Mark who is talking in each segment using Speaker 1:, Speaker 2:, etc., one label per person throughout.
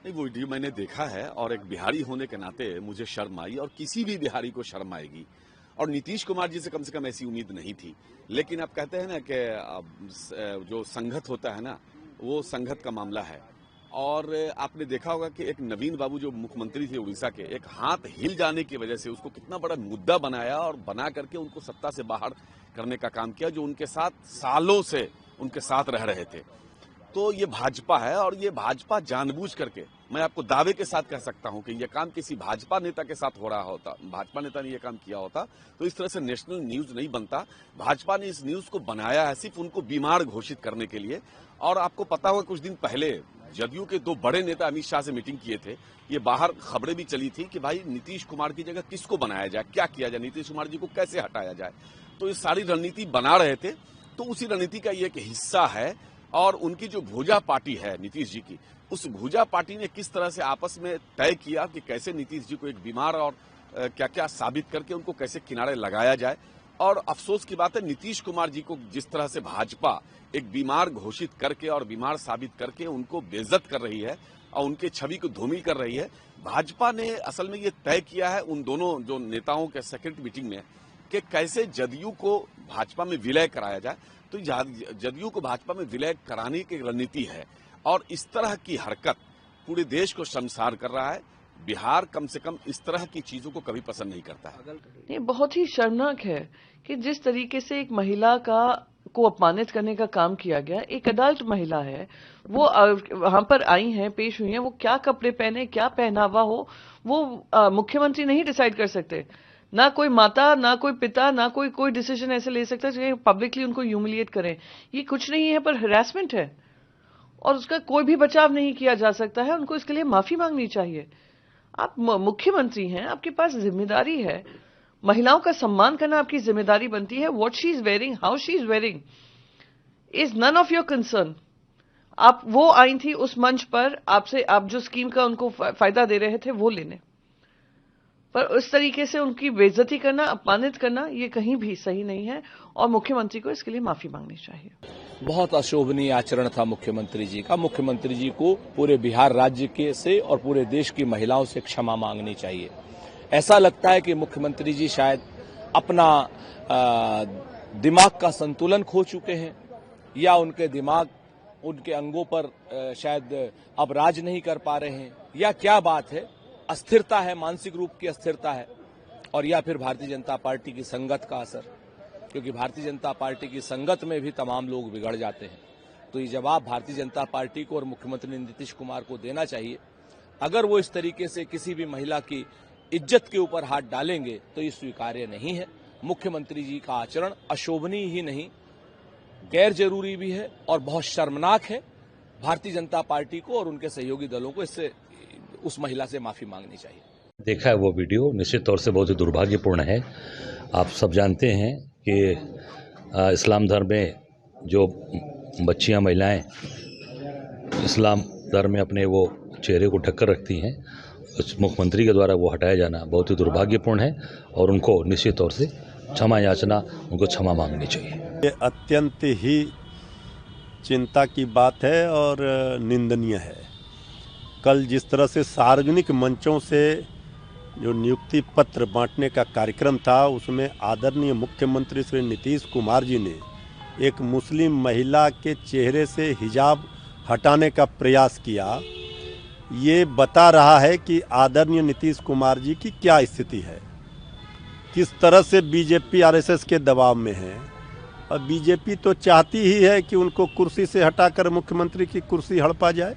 Speaker 1: नहीं, वो वीडियो मैंने देखा है और एक बिहारी होने के नाते मुझे शर्म आई और किसी भी बिहारी को शर्म आएगी। और नीतीश कुमार जी से कम ऐसी उम्मीद नहीं थी। लेकिन आप कहते हैं ना कि जो संघत होता है ना, वो संघत का मामला है। और आपने देखा होगा कि एक नवीन बाबू जो मुख्यमंत्री थे उड़ीसा के, एक हाथ हिल जाने की वजह से उसको कितना बड़ा मुद्दा बनाया और बना करके उनको सत्ता से बाहर करने का काम किया, जो उनके साथ सालों से उनके साथ रह रहे थे। तो ये भाजपा है और ये भाजपा जानबूझ करके, मैं आपको दावे के साथ कह सकता हूं कि ये काम किसी भाजपा नेता के साथ हो रहा होता, भाजपा नेता ने ये काम किया होता तो इस तरह से नेशनल न्यूज नहीं बनता। भाजपा ने इस न्यूज को बनाया है सिर्फ उनको बीमार घोषित करने के लिए। और आपको पता होगा कुछ दिन पहले जदयू के दो बड़े नेता अमित शाह से मीटिंग किए थे। ये बाहर खबरें भी चली थी कि भाई नीतीश कुमार की जगह किसको बनाया जाए, क्या किया जाए, नीतीश कुमार जी को कैसे हटाया जाए। तो ये सारी रणनीति बना रहे थे। तो उसी रणनीति का ये एक हिस्सा है। और उनकी जो भुजा पार्टी है नीतीश जी की, उस भुजा पार्टी ने किस तरह से आपस में तय किया कि कैसे नीतीश जी को एक बीमार और क्या क्या साबित करके उनको कैसे किनारे लगाया जाए। और अफसोस की बात है, नीतीश कुमार जी को जिस तरह से भाजपा एक बीमार घोषित करके और बीमार साबित करके उनको बेइज्जत कर रही है और उनके छवि को धूमिल कर रही है, भाजपा ने असल में ये तय किया है उन दोनों जो नेताओं के सेक्रेटरी मीटिंग में कि कैसे जदयू को भाजपा में विलय कराया जाए। तो जदयू को भाजपा में विलय कराने की रणनीति है और इस तरह की हरकत पूरे देश को शर्मसार कर रहा है। बिहार कम से कम इस तरह की चीजों को कभी पसंद नहीं करता है।
Speaker 2: ये बहुत ही शर्मनाक है कि जिस तरीके से एक महिला को अपमानित करने का काम किया गया। एक अडल्ट महिला है, वो वहां पर आई हैं, पेश हुई हैं, वो क्या कपड़े पहने, क्या पहनावा हो, वो मुख्यमंत्री नहीं डिसाइड कर सकते। ना कोई माता, ना कोई पिता, ना कोई डिसीजन ऐसे ले सकता है पब्लिकली उनको ह्यूमिलिएट करें। ये कुछ नहीं है पर हरासमेंट है और उसका कोई भी बचाव नहीं किया जा सकता है। उनको इसके लिए माफी मांगनी चाहिए। आप मुख्यमंत्री हैं, आपके पास जिम्मेदारी है, महिलाओं का सम्मान करना आपकी जिम्मेदारी बनती है। What she is wearing, how she is wearing is none of your concern. आप वो आई थी उस मंच पर, आपसे आप जो स्कीम का उनको फायदा दे रहे थे वो लेने, पर उस तरीके से उनकी बेइज्जती करना, अपमानित करना, ये कहीं भी सही नहीं है और मुख्यमंत्री को इसके लिए माफी मांगनी चाहिए।
Speaker 3: बहुत अशोभनीय आचरण था मुख्यमंत्री जी का। मुख्यमंत्री जी को पूरे बिहार राज्य के से और पूरे देश की महिलाओं से क्षमा मांगनी चाहिए। ऐसा लगता है कि मुख्यमंत्री जी शायद अपना दिमाग का संतुलन खो चुके हैं या उनके दिमाग, उनके अंगों पर शायद अब राज नहीं कर पा रहे हैं, या क्या बात है, अस्थिरता है, मानसिक रूप की अस्थिरता है, और या फिर भारतीय जनता पार्टी की संगत का असर, क्योंकि भारतीय जनता पार्टी की संगत में भी तमाम लोग बिगड़ जाते हैं। तो ये जवाब भारतीय जनता पार्टी को और मुख्यमंत्री नीतीश कुमार को देना चाहिए। अगर वो इस तरीके से किसी भी महिला की इज्जत के ऊपर हाथ डालेंगे तो ये स्वीकार्य नहीं है। मुख्यमंत्री जी का आचरण अशोभनीय ही नहीं, गैर जरूरी भी है और बहुत शर्मनाक है। भारतीय जनता पार्टी को और उनके सहयोगी दलों को इससे उस महिला से माफी मांगनी चाहिए।
Speaker 4: देखा है वो वीडियो, निश्चित तौर से बहुत ही दुर्भाग्यपूर्ण है। आप सब जानते हैं कि इस्लाम धर्म में जो बच्चियां, महिलाएं इस्लाम धर्म में अपने वो चेहरे को ढककर रखती हैं, उस मुख्यमंत्री के द्वारा वो हटाया जाना बहुत ही दुर्भाग्यपूर्ण है और उनको निश्चित तौर से क्षमा याचना, उनको क्षमा मांगनी चाहिए।
Speaker 5: ये अत्यंत ही चिंता की बात है और निंदनीय है। कल जिस तरह से सार्वजनिक मंचों से जो नियुक्ति पत्र बांटने का कार्यक्रम था, उसमें आदरणीय मुख्यमंत्री श्री नीतीश कुमार जी ने एक मुस्लिम महिला के चेहरे से हिजाब हटाने का प्रयास किया। ये बता रहा है कि आदरणीय नीतीश कुमार जी की क्या स्थिति है, किस तरह से बीजेपी आरएसएस के दबाव में है। और बीजेपी तो चाहती ही है कि उनको कुर्सी से हटाकर मुख्यमंत्री की कुर्सी हड़पा जाए।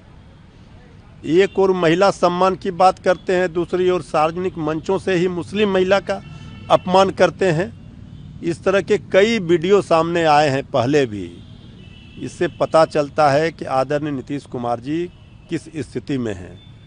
Speaker 5: एक और महिला सम्मान की बात करते हैं, दूसरी ओर सार्वजनिक मंचों से ही मुस्लिम महिला का अपमान करते हैं। इस तरह के कई वीडियो सामने आए हैं पहले भी। इससे पता चलता है कि आदरणीय नीतीश कुमार जी किस स्थिति में हैं।